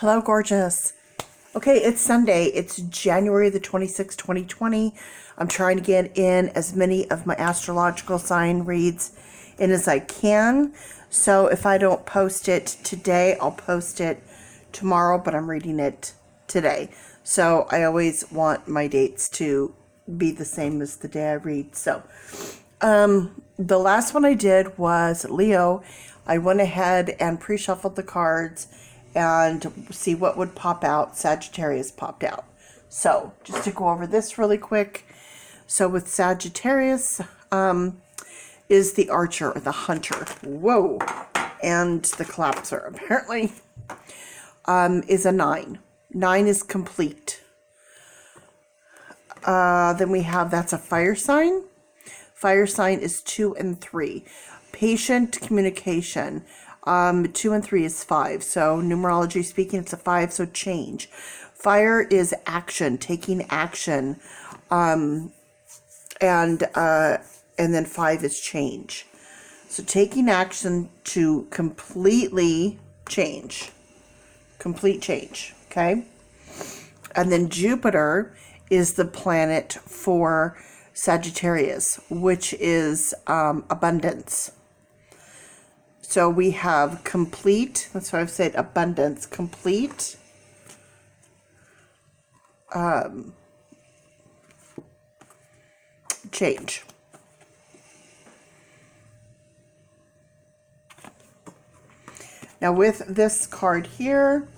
Hello, gorgeous. Okay, it's Sunday. It's January the 26th, 2020. I'm trying to get in as many of my astrological sign reads in as I can. So if I don't post it today, I'll post it tomorrow, but I'm reading it today. So I always want my dates to be the same as the day I read. So the last one I did was Leo. I went ahead and pre-shuffled the cards and see what would pop out. Sagittarius popped out. So just to go over this really quick. So with Sagittarius is the archer or the hunter. Whoa. And the collapser apparently is a 9. 9 is complete. Then we have, that's a fire sign. Fire sign is 2 and 3. Patient communication. 2 and 3 is 5. So numerology speaking, it's a 5. So change. Fire is action, taking action. And then 5 is change. So taking action to completely change. Complete change. Okay. And then Jupiter is the planet for Sagittarius, which is abundance. So we have complete, that's why I've said abundance, complete, change. Now with this card here,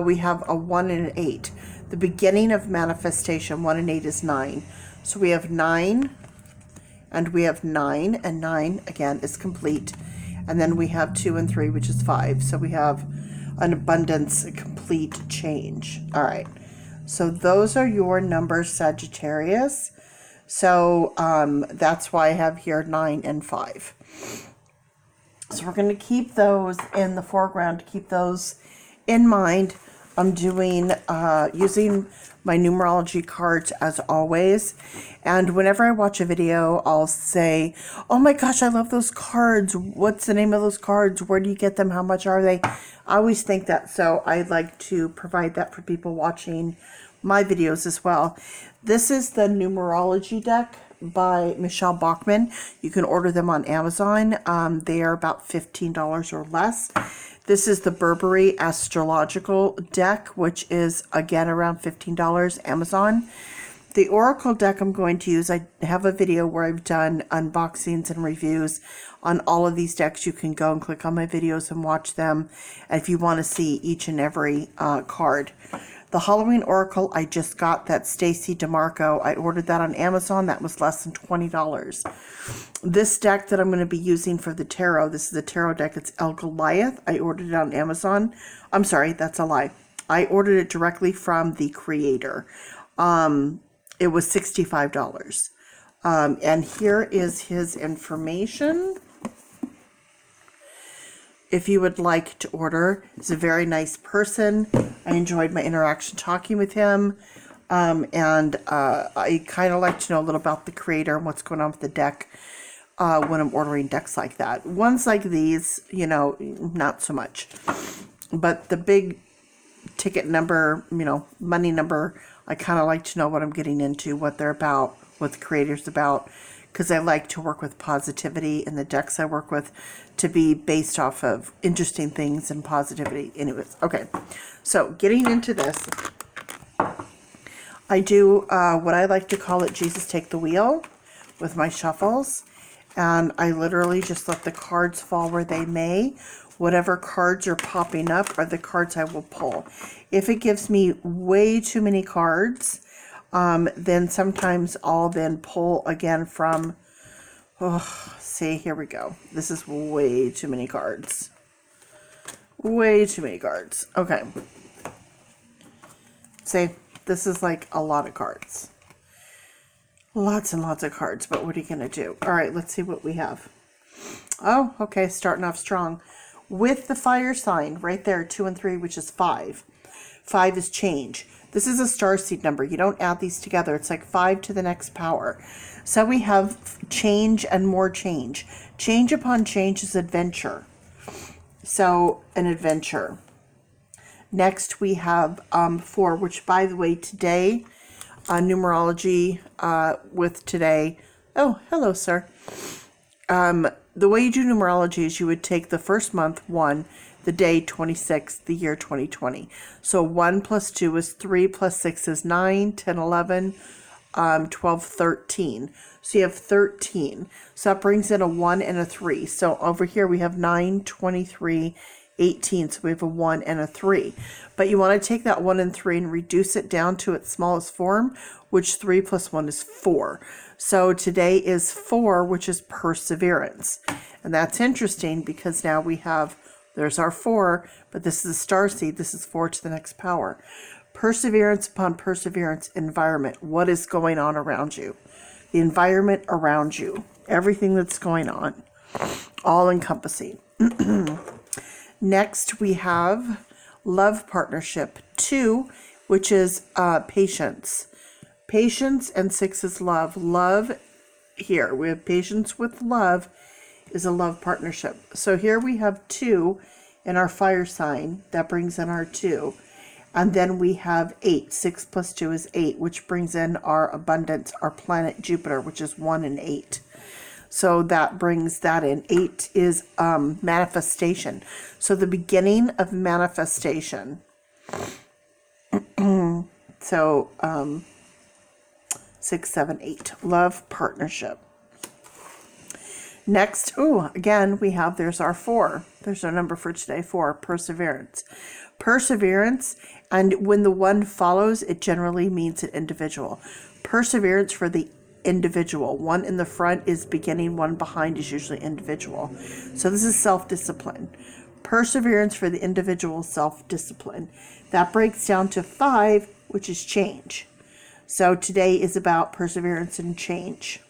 we have a 1 and an 8. The beginning of manifestation, 1 and 8 is 9. So we have 9, and we have 9, and 9, again, is complete. And then we have 2 and 3, which is 5. So we have an abundance, a complete change. All right. So those are your numbers, Sagittarius. So that's why I have here 9 and 5. So we're going to keep those in the foreground, to keep those in mind. I'm doing, using my numerology cards as always. And whenever I watch a video, I'll say, oh my gosh, I love those cards. What's the name of those cards? Where do you get them? How much are they? I always think that. So I'd like to provide that for people watching my videos as well. This is the numerology deck by Michelle Bachman. You can order them on Amazon. They are about $15 or less. This is the Burberry Astrological deck, which is, again, around $15, Amazon. The Oracle deck I'm going to use, I have a video where I've done unboxings and reviews on all of these decks. You can go and click on my videos and watch them, and if you want to see each and every card. The Halloween Oracle I just got, that Stacy DeMarco. I ordered that on Amazon. That was less than $20. This deck that I'm going to be using for the tarot, this is the tarot deck. It's El Goliath. I ordered it on Amazon. I'm sorry, that's a lie. I ordered it directly from the creator. It was $65. And here is his information. If you would like to order, he's a very nice person. I enjoyed my interaction talking with him. And I kind of like to know a little about the creator and what's going on with the deck when I'm ordering decks like that. Ones like these, you know, not so much. But the big ticket number, you know, money number, I kind of like to know what I'm getting into, what they're about, what the creator's about. Because I like to work with positivity, and the decks I work with to be based off of interesting things and positivity. Anyways, okay. So getting into this, I do what I like to call it Jesus Take the Wheel with my shuffles. And I literally just let the cards fall where they may. Whatever cards are popping up are the cards I will pull. If it gives me way too many cards, then sometimes I'll then pull again from, see, here we go. This is way too many cards. Way too many cards. Okay. See, this is like a lot of cards. Lots and lots of cards, but what are you going to do? All right, let's see what we have. Oh, okay, starting off strong. With the fire sign right there, 2 and 3, which is 5. 5 is change. This is a starseed number. You don't add these together. It's like 5 to the next power. So we have change and more change. Change upon change is adventure. So an adventure. Next, we have 4, which, by the way, today, numerology with today. Oh, hello, sir. The way you do numerology is you would take the first month, 1, the day 26, the year 2020. So 1 plus 2 is 3 plus 6 is 9, 10, 11, 12, 13. So you have 13. So that brings in a 1 and a 3. So over here we have 9, 23, 18. So we have a 1 and a 3. But you want to take that 1 and 3 and reduce it down to its smallest form, which 3 plus 1 is 4. So today is 4, which is perseverance. And that's interesting because now we have, there's our 4, but this is a star seed. This is 4 to the next power. Perseverance upon perseverance, environment. What is going on around you? The environment around you. Everything that's going on. All encompassing. Next, we have love partnership 2, which is patience. Patience, and 6 is love. Love, here we have patience with love is a love partnership. So here we have 2 in our fire sign. That brings in our 2. And then we have 8. 6 plus 2 is 8, which brings in our abundance, our planet Jupiter, which is 1 and 8. So that brings that in. 8 is manifestation. So the beginning of manifestation. So 6, 7, 8. Love partnership. Next, again, we have, there's our 4. There's our number for today, 4, perseverance. Perseverance, and when the 1 follows, it generally means an individual. Perseverance for the individual. 1 in the front is beginning, 1 behind is usually individual. So this is self-discipline. Perseverance for the individual, self-discipline. That breaks down to 5, which is change. So today is about perseverance and change.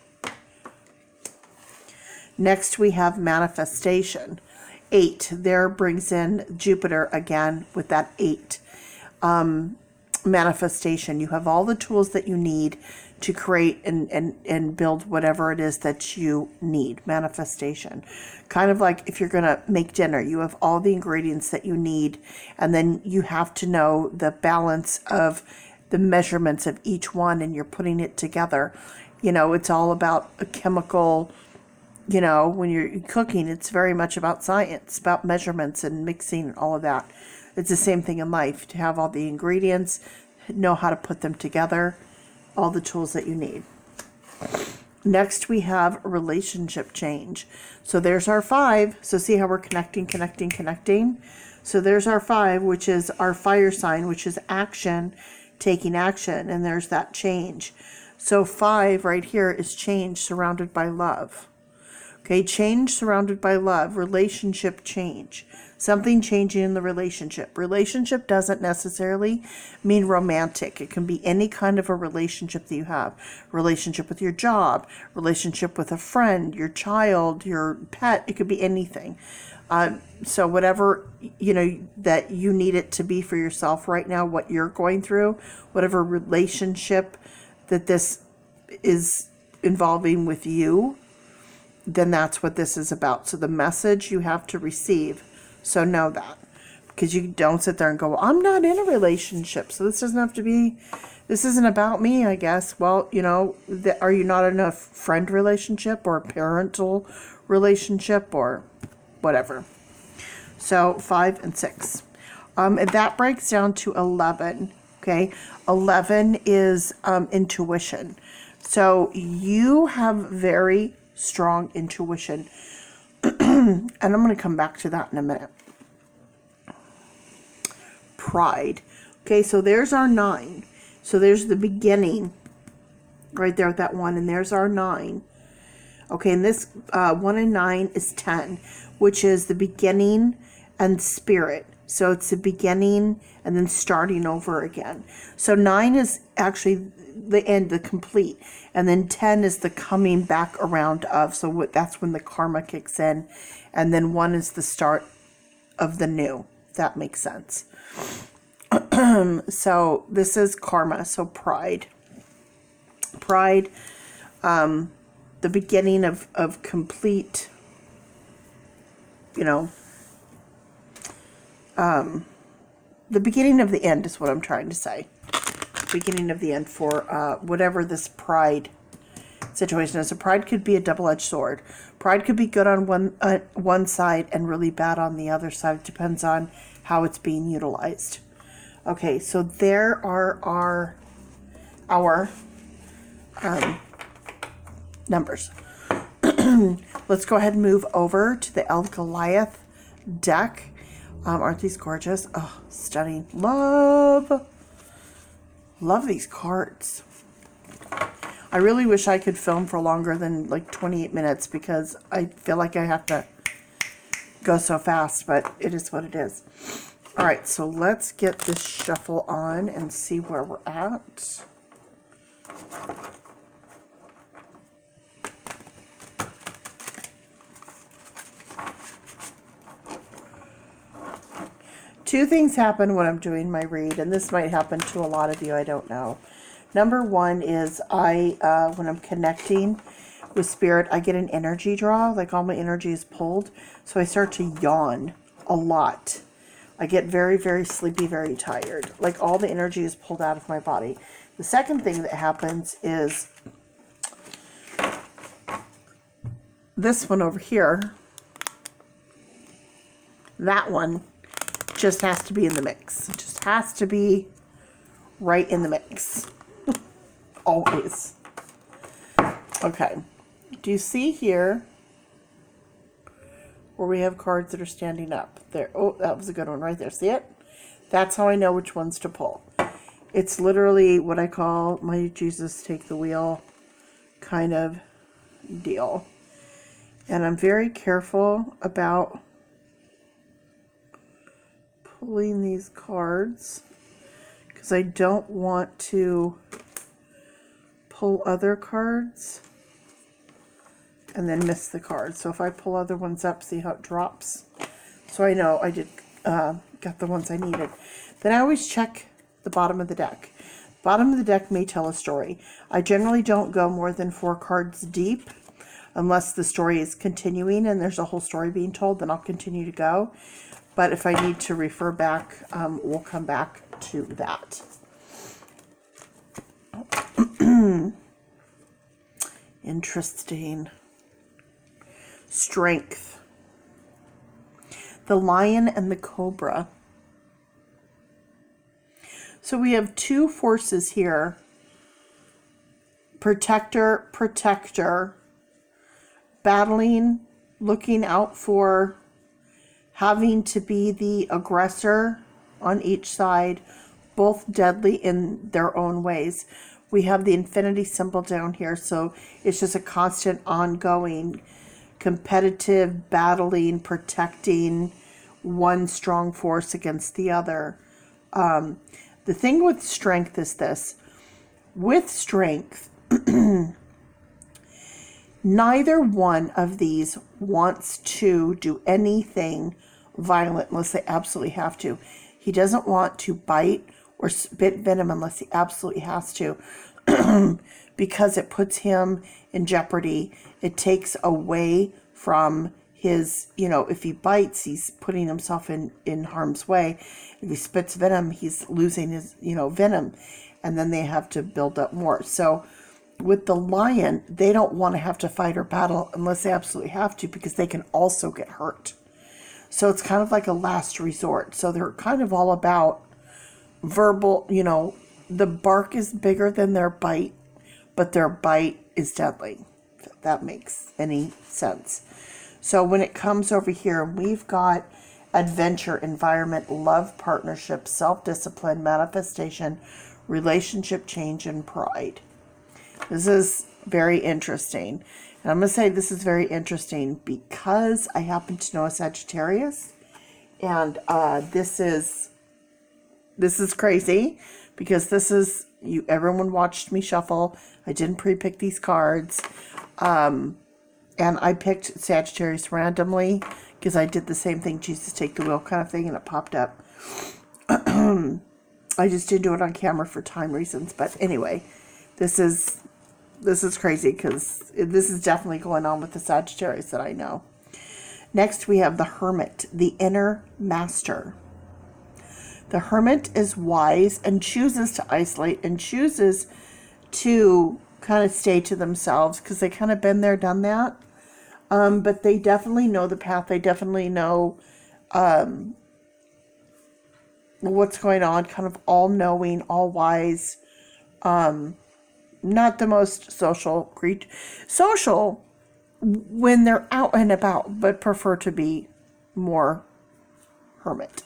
Next, we have manifestation. 8, there brings in Jupiter again with that 8. Manifestation. You have all the tools that you need to create and build whatever it is that you need. Manifestation. Kind of like if you're going to make dinner, you have all the ingredients that you need, and then you have to know the balance of the measurements of each one, and you're putting it together. You know, it's all about a chemical. You know, when you're cooking, it's very much about science, about measurements and mixing and all of that. It's the same thing in life, to have all the ingredients, know how to put them together, all the tools that you need. Next, we have relationship change. So there's our 5. So see how we're connecting. So there's our 5, which is our fire sign, which is action, taking action, and there's that change. So 5 right here is change surrounded by love. Okay, change surrounded by love, relationship change, something changing in the relationship. Relationship doesn't necessarily mean romantic. It can be any kind of a relationship that you have. Relationship with your job, relationship with a friend, your child, your pet. It could be anything. So whatever, you know, that you need it to be for yourself right now, what you're going through, whatever relationship that this is involving with you, then that's what this is about. So the message you have to receive. So know that. Because you don't sit there and go, well, I'm not in a relationship, so this doesn't have to be, this isn't about me, I guess. Well, you know, are you not in a friend relationship or a parental relationship or whatever? So 5 and 6. And that breaks down to 11. Okay. 11 is intuition. So you have very strong intuition. And I'm going to come back to that in a minute. Pride. Okay, so there's our 9. So there's the beginning right there with that 1, and there's our 9. Okay, and this 1 and 9 is 10, which is the beginning and spirit. So it's the beginning and then starting over again. So 9 is actually the end, the complete. And then 10 is the coming back around of. So that's when the karma kicks in. And then 1 is the start of the new. If that makes sense. So this is karma. So pride. Pride, the beginning of complete, the beginning of the end is what I'm trying to say. Beginning of the end for whatever this pride situation is. So pride could be a double-edged sword. Pride could be good on one side and really bad on the other side. It depends on how it's being utilized. Okay, so there are our numbers. Let's go ahead and move over to the El Goliath deck. Aren't these gorgeous? Oh, stunning. Love these cards. I really wish I could film for longer than like 28 minutes because I feel like I have to go so fast, but it is what it is. All right, so let's get this shuffle on and see where we're at. Two things happen when I'm doing my read, and this might happen to a lot of you, I don't know. Number one is when I'm connecting with spirit, I get an energy draw, like all my energy is pulled, so I start to yawn a lot. I get very, very sleepy, very tired, like all the energy is pulled out of my body. The second thing that happens is this one over here, that one just has to be in the mix. It just has to be right in the mix. Always. Okay. Do you see here where we have cards that are standing up? There. Oh, that was a good one right there. See it? That's how I know which ones to pull. It's literally what I call my Jesus take the wheel kind of deal. And I'm very careful about pulling these cards because I don't want to pull other cards and then miss the card. So if I pull other ones up, see how it drops? So I know I did got the ones I needed. Then I always check the bottom of the deck. Bottom of the deck may tell a story. I generally don't go more than 4 cards deep unless the story is continuing and there's a whole story being told, then I'll continue to go. But if I need to refer back, we'll come back to that. Interesting. Strength. The lion and the cobra. So we have 2 forces here. Protector, protector. Battling, looking out for, having to be the aggressor on each side, both deadly in their own ways. We have the infinity symbol down here, so it's just a constant, ongoing, competitive, battling, protecting one strong force against the other. The thing with strength is this. With strength, neither one of these wants to do anything violent unless they absolutely have to. He doesn't want to bite or spit venom unless he absolutely has to because it puts him in jeopardy. It takes away from his, if he bites, he's putting himself in harm's way. If he spits venom, he's losing his, venom, and then they have to build up more. So with the lion, they don't want to have to fight or battle unless they absolutely have to because they can also get hurt. So it's kind of like a last resort. So they're kind of all about verbal, the bark is bigger than their bite, but their bite is deadly, if that makes any sense. So when it comes over here, we've got adventure, environment, love, partnership, self-discipline, manifestation, relationship change, and pride. This is very interesting. And I'm going to say this is very interesting because I happen to know a Sagittarius. And this is crazy because this is, everyone watched me shuffle. I didn't pre-pick these cards. And I picked Sagittarius randomly because I did the same thing, Jesus take the wheel kind of thing, and it popped up. I just didn't do it on camera for time reasons. But anyway, this is crazy because this is definitely going on with the Sagittarius that I know. Next, we have the Hermit, the inner master. The Hermit is wise and chooses to isolate and chooses to kind of stay to themselves because they kind of been there, done that. But they definitely know the path. They definitely know what's going on, kind of all-knowing, all-wise. Not the most social creature. Social when they're out and about, but prefer to be more hermit.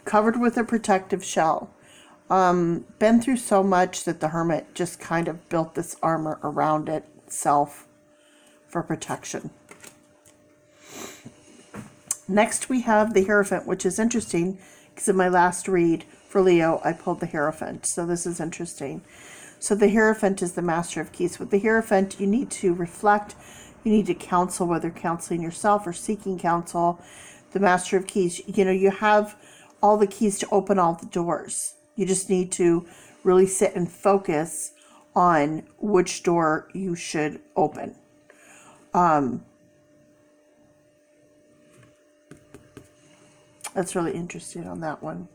Covered with a protective shell. Been through so much that the hermit just kind of built this armor around itself for protection. Next we have the Hierophant, which is interesting because in my last read for Leo, I pulled the Hierophant. So this is interesting. So the Hierophant is the Master of Keys. With the Hierophant, you need to reflect. You need to counsel, whether counseling yourself or seeking counsel. The Master of Keys, you have all the keys to open all the doors. You just need to really sit and focus on which door you should open. That's really interesting on that one.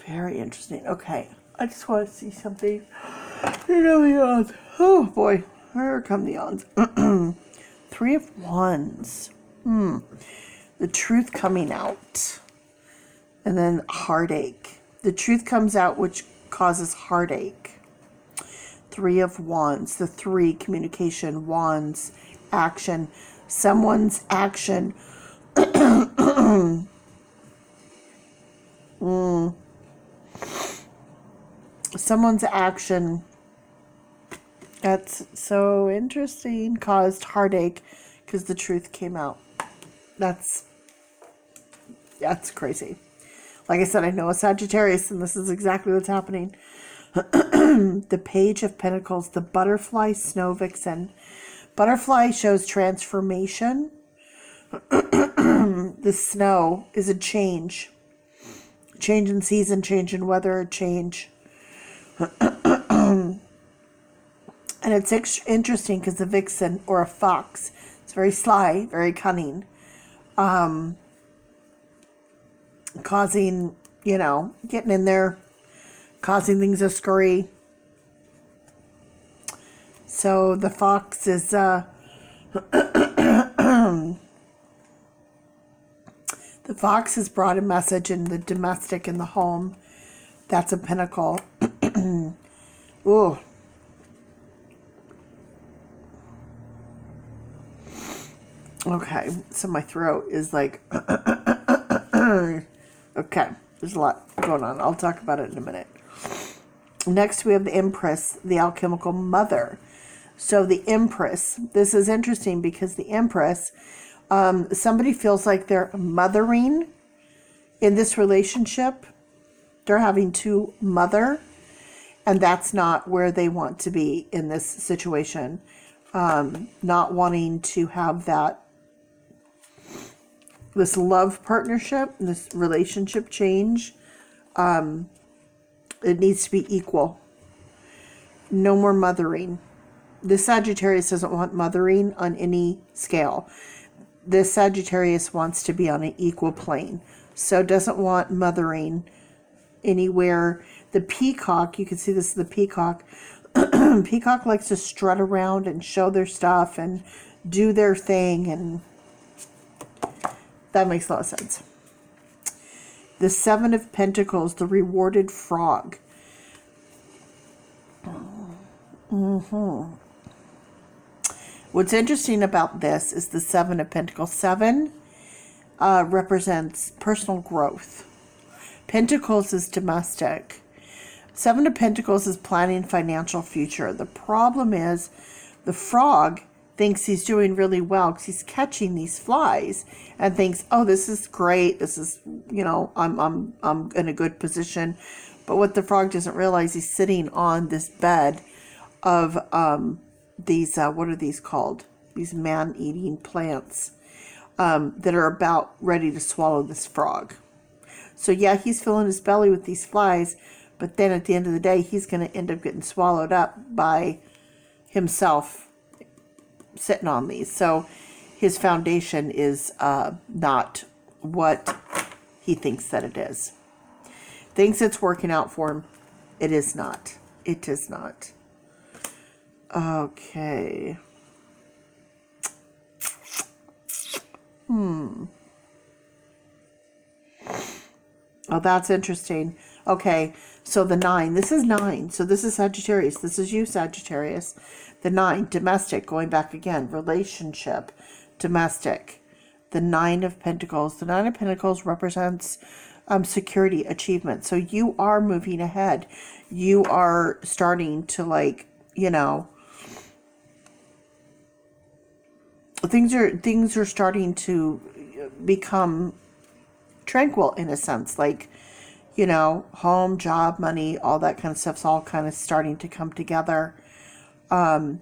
Very interesting. Okay, I just want to see something. Here come the yawns. Oh boy, here come the yawns. 3 of Wands. The truth coming out. And then heartache. The truth comes out, which causes heartache. 3 of Wands. The 3, communication, Wands, action. Someone's action. Someone's action, that's so interesting, caused heartache because the truth came out. That's crazy. Like I said, I know a Sagittarius, and this is exactly what's happening. The Page of Pentacles, the Butterfly Snow Vixen. Butterfly shows transformation. The snow is a change. Change in season, change in weather, change. And it's interesting because the vixen, or a fox, it's very sly, very cunning, causing, getting in there, causing things to scurry. So the fox is the fox has brought a message in the domestic, in the home. That's a pentacle. Ooh. Okay, so my throat is like, okay, there's a lot going on. I'll talk about it in a minute. Next, we have the Empress, the alchemical mother. So the Empress, this is interesting because the Empress, somebody feels like they're mothering in this relationship. They're having to mother, and that's not where they want to be in this situation. Not wanting to have this love partnership, this relationship change. It needs to be equal. No more mothering. This Sagittarius doesn't want mothering on any scale. This Sagittarius wants to be on an equal plane. So doesn't want mothering anywhere. The peacock, you can see this is the peacock. Peacock likes to strut around and show their stuff and do their thing, and that makes a lot of sense. The 7 of Pentacles, the rewarded frog. What's interesting about this is the 7 of Pentacles. 7 represents personal growth. Pentacles is domestic. 7 of Pentacles is planning financial future. The problem is the frog thinks he's doing really well because he's catching these flies and thinks, oh, this is great. This is, I'm in a good position. But what the frog doesn't realize, he's sitting on this bed of these, what are these called? These man-eating plants that are about ready to swallow this frog. So yeah, he's filling his belly with these flies, but then at the end of the day, he's going to end up getting swallowed up by himself sitting on these. So his foundation is not what he thinks that it is. Thinks it's working out for him. It is not. It is not. Okay. Oh, that's interesting. Okay, so the 9. This is 9. So this is Sagittarius. This is you, Sagittarius. The 9, domestic, going back again, relationship, domestic. The 9 of Pentacles. The 9 of Pentacles represents security, achievement. So you are moving ahead. You are starting to, like, you know, things are starting to become tranquil in a sense, like, you know, home, job, money, all that kind of stuff's all kind of starting to come together. But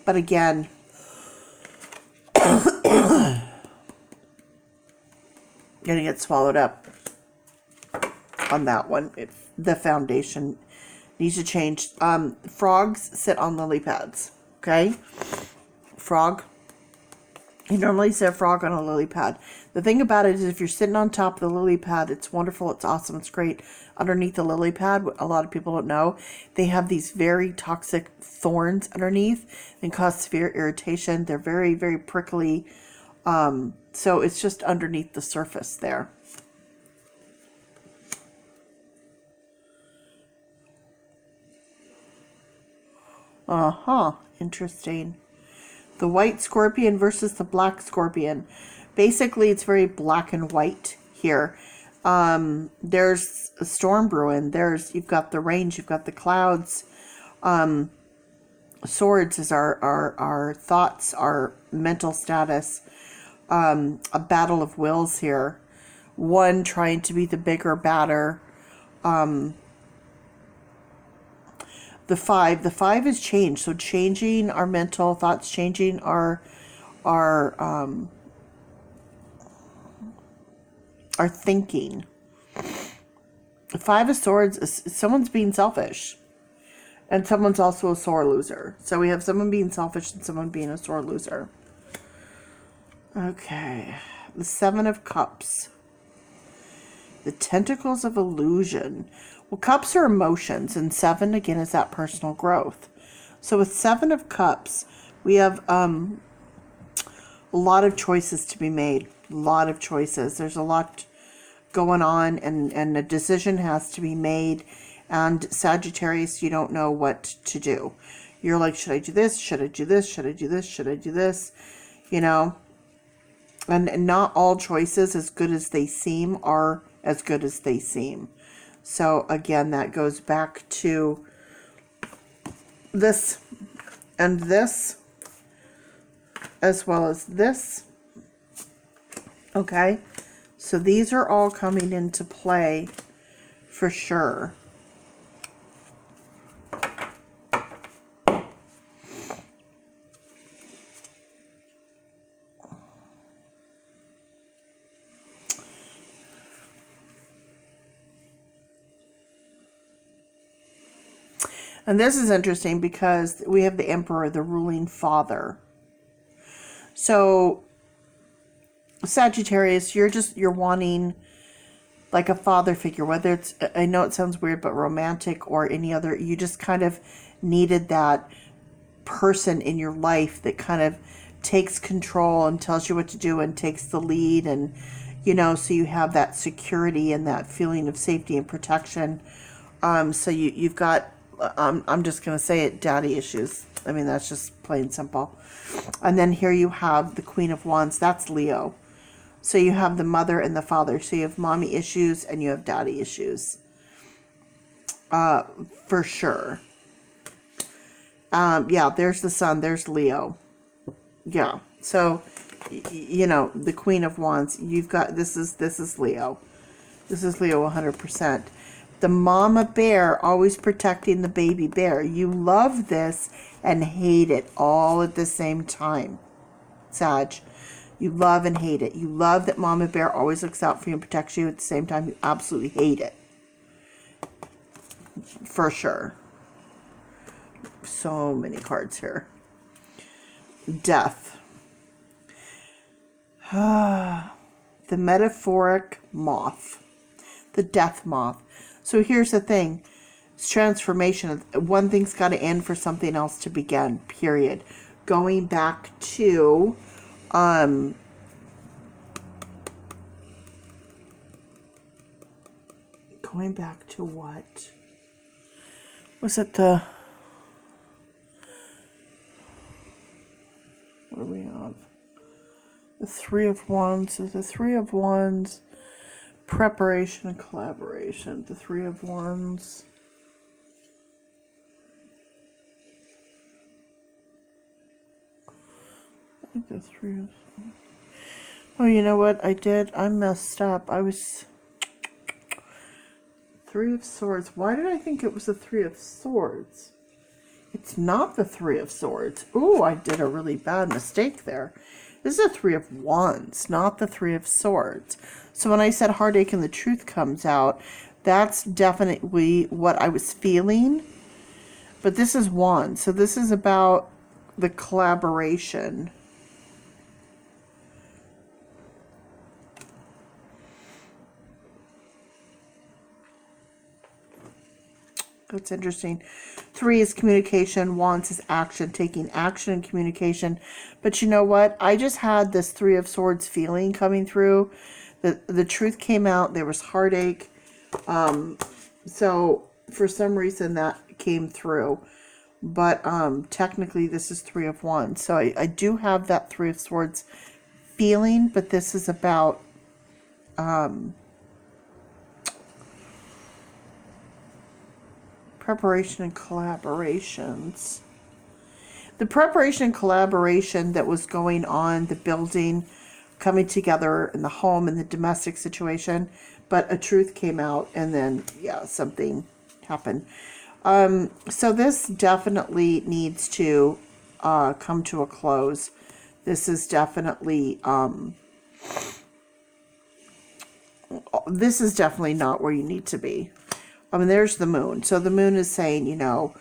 again, gonna get swallowed up on that one. The foundation needs to change. Frogs sit on lily pads. Okay, frog. You normally see a frog on a lily pad. The thing about it is, if you're sitting on top of the lily pad, it's wonderful, it's awesome, it's great. Underneath the lily pad, a lot of people don't know, they have these very toxic thorns underneath and cause severe irritation. They're very, very prickly. So it's just underneath the surface there. Interesting. The white scorpion versus the black scorpion. Basically, it's very black and white here. There's a storm brewing. You've got the range, you've got the clouds. Swords is our thoughts, our mental status. A battle of wills here. One trying to be the bigger, badder. The 5 is change. So changing our mental thoughts, changing our thinking. The 5 of Swords is someone's being selfish. And someone's also a sore loser. So we have someone being selfish and someone being a sore loser. Okay. The 7 of Cups. The Tentacles of Illusion. Well, Cups are emotions, and 7, again, is that personal growth. So with 7 of Cups, we have a lot of choices to be made. A lot of choices. There's a lot going on, and a decision has to be made. And Sagittarius, you don't know what to do. You're like, should I do this? Should I do this? Should I do this? Should I do this? You know? And not all choices, as good as they seem, are as good as they seem. So again, that goes back to this and this, as well as this. Okay, so these are all coming into play for sure. And this is interesting because we have the Emperor, the ruling father. So Sagittarius, you're wanting like a father figure, whether it's, I know it sounds weird, but romantic or any other, you just kind of needed that person in your life that kind of takes control and tells you what to do and takes the lead, and, you know, so you have that security and that feeling of safety and protection. So you've got, I'm just going to say it, daddy issues. I mean, that's just plain simple. And then here you have the Queen of Wands. That's Leo. So you have the mother and the father. So you have mommy issues and you have daddy issues. For sure. Yeah, there's the sun. There's Leo. Yeah. So, you know, the Queen of Wands. You've got, this is Leo. This is Leo 100%. The mama bear always protecting the baby bear. You love this and hate it all at the same time, Sag. You love and hate it. You love that mama bear always looks out for you and protects you. At the same time, you absolutely hate it. For sure. So many cards here. Death. The metaphoric moth, the death moth. So here's the thing. It's transformation. One thing's got to end for something else to begin, period. Going back to, going back to what? Was it what do we have? The Three of Wands. Is the Three of Wands preparation and collaboration? The Three of Wands. I think the Three of... Oh, you know what I did? I messed up. I was... Three of Swords. Why did I think it was the Three of Swords? It's not the Three of Swords. Ooh, I did a really bad mistake there. This is a Three of Wands, not the Three of Swords. So when I said heartache and the truth comes out, that's definitely what I was feeling. But this is Wands. So this is about the collaboration. That's interesting. Three is communication. Wands is action, taking action and communication. But you know what? I just had this Three of Swords feeling coming through. The truth came out. There was heartache. So for some reason that came through. But technically this is Three of Wands. So I do have that Three of Swords feeling. But this is about... preparation and collaborations. The preparation and collaboration that was going on, the building, coming together in the home, in the domestic situation, but a truth came out and then, yeah, something happened. So this definitely needs to come to a close. This is definitely, this is definitely not where you need to be. I mean, there's the moon. So the moon is saying, you know,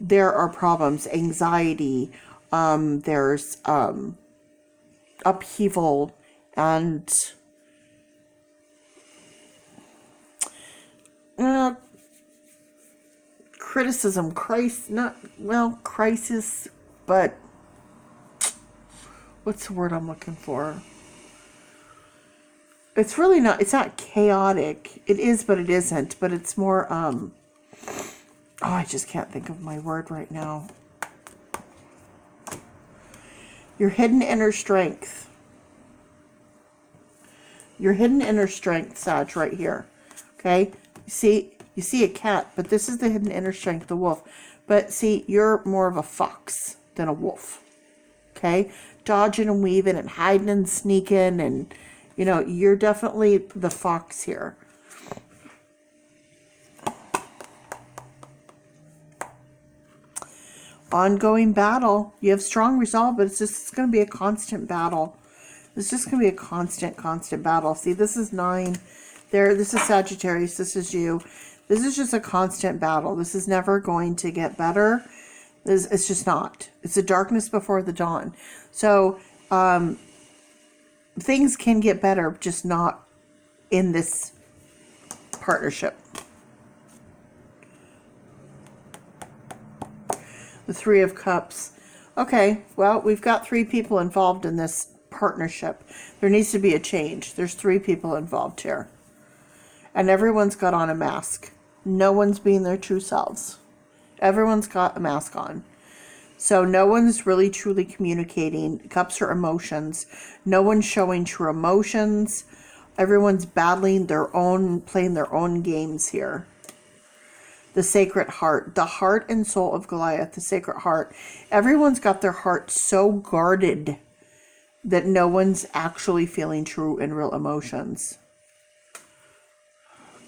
there are problems, anxiety, there's upheaval and criticism, crisis, but what's the word I'm looking for? It's really not, it's not chaotic. It is, but it isn't. But it's more, oh, I just can't think of my word right now. Your hidden inner strength. Your hidden inner strength, Sag, right here. Okay? You see a cat, but this is the hidden inner strength, the wolf. But see, you're more of a fox than a wolf. Okay? Dodging and weaving and hiding and sneaking and... You know, you're definitely the fox here. Ongoing battle. You have strong resolve, but it's going to be a constant battle. It's just going to be a constant battle. See, this is 9. There, this is Sagittarius. This is you. This is just a constant battle. This is never going to get better. It's just not. It's the darkness before the dawn. So, things can get better, just not in this partnership. The Three of Cups. Okay, well, we've got 3 people involved in this partnership. There needs to be a change. There's 3 people involved here. And everyone's got on a mask. No one's being their true selves. Everyone's got a mask on. So no one's really truly communicating. Cups are emotions. No one's showing true emotions. Everyone's battling their own, playing their own games here. The Sacred Heart. The heart and soul of Goliath. The Sacred Heart. Everyone's got their heart so guarded that no one's actually feeling true and real emotions.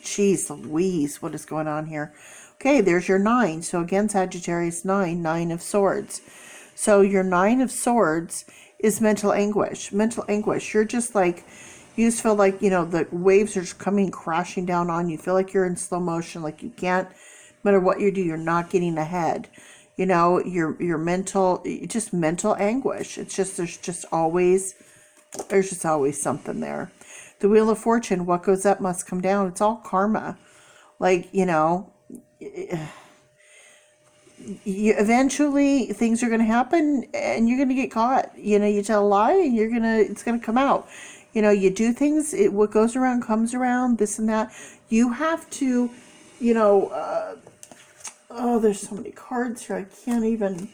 Jeez Louise, what is going on here? Okay, there's your 9. So again, Sagittarius 9, 9 of Swords. So your 9 of Swords is mental anguish. Mental anguish. You're just like, you just feel like, you know, the waves are coming crashing down on you. You feel like you're in slow motion, like you can't, no matter what you do, you're not getting ahead. You know, your mental, just mental anguish. It's just, there's just always There's just always something there. The Wheel of Fortune, what goes up must come down. It's all karma. Like, you know, eventually things are going to happen and you're going to get caught. You know, you tell a lie and it's going to come out. You know, you do things, what goes around comes around, this and that. You have to, you know, oh, there's so many cards here. I can't even.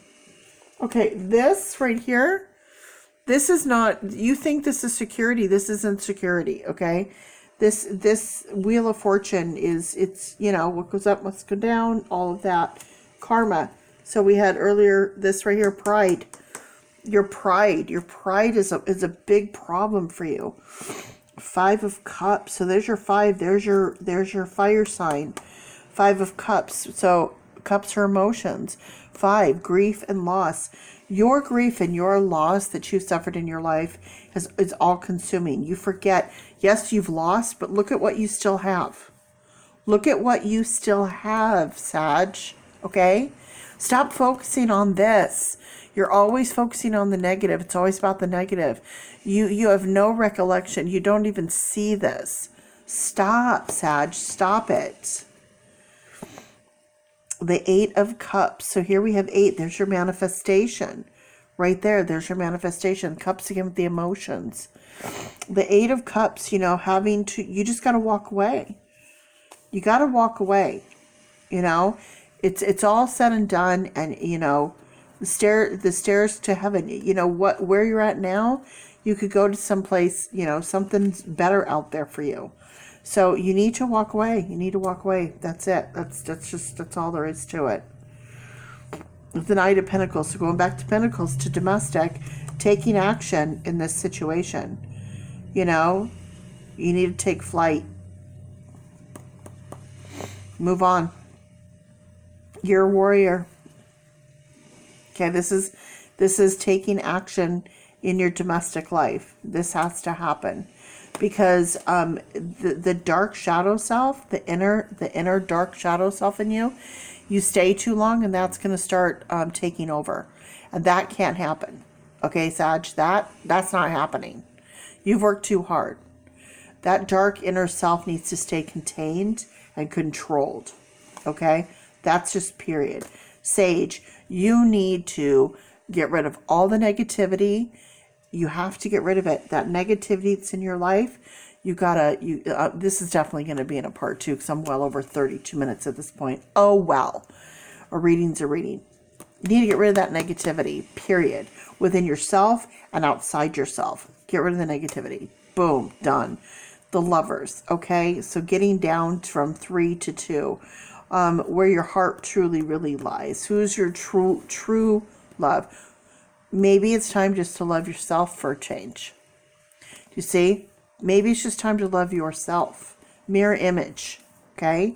Okay, this right here, this is not, you think this is security. This isn't security, okay? This Wheel of Fortune it's, you know, what goes up must go down, all of that. Karma. So we had earlier this right here, pride. Your pride is a big problem for you. 5 of Cups. So there's your 5. There's your fire sign. 5 of Cups. So cups are emotions. 5, grief and loss. Your grief and your loss that you suffered in your life is all consuming. You forget, yes, you've lost, but look at what you still have. Look at what you still have, Sag. Okay? Stop focusing on this. You're always focusing on the negative. It's always about the negative. You have no recollection. You don't even see this. Stop, Sag. Stop it. The 8 of Cups. So here we have 8. There's your manifestation. Right there. There's your manifestation. Cups again with the emotions. The 8 of Cups, you know, you just got to walk away. You got to walk away. You know, it's all said and done. And, you know, the stairs to heaven, you know, where you're at now, you could go to someplace, you know, something's better out there for you. So you need to walk away. You need to walk away. That's it. That's all there is to it. The Knight of Pentacles. So going back to Pentacles, to domestic, taking action in this situation. You know, you need to take flight. Move on. You're a warrior. Okay, this is taking action in your domestic life. This has to happen. Because the dark shadow self, the inner dark shadow self in you, you stay too long and that's going to start taking over. And that can't happen. Okay, Sag, that's not happening. You've worked too hard. That dark inner self needs to stay contained and controlled. Okay? That's just period. Sage, you need to get rid of all the negativity. You have to get rid of it. That negativity that's in your life, this is definitely going to be in a part 2 because I'm well over 32 minutes at this point. Oh, well. A reading's a reading. You need to get rid of that negativity, period. Within yourself and outside yourself. Get rid of the negativity. Boom, done. The Lovers, okay? So getting down from 3 to 2. Where your heart truly, really lies. Who's your true love? Maybe it's time just to love yourself for a change. You see? Maybe it's just time to love yourself. Mirror image. Okay?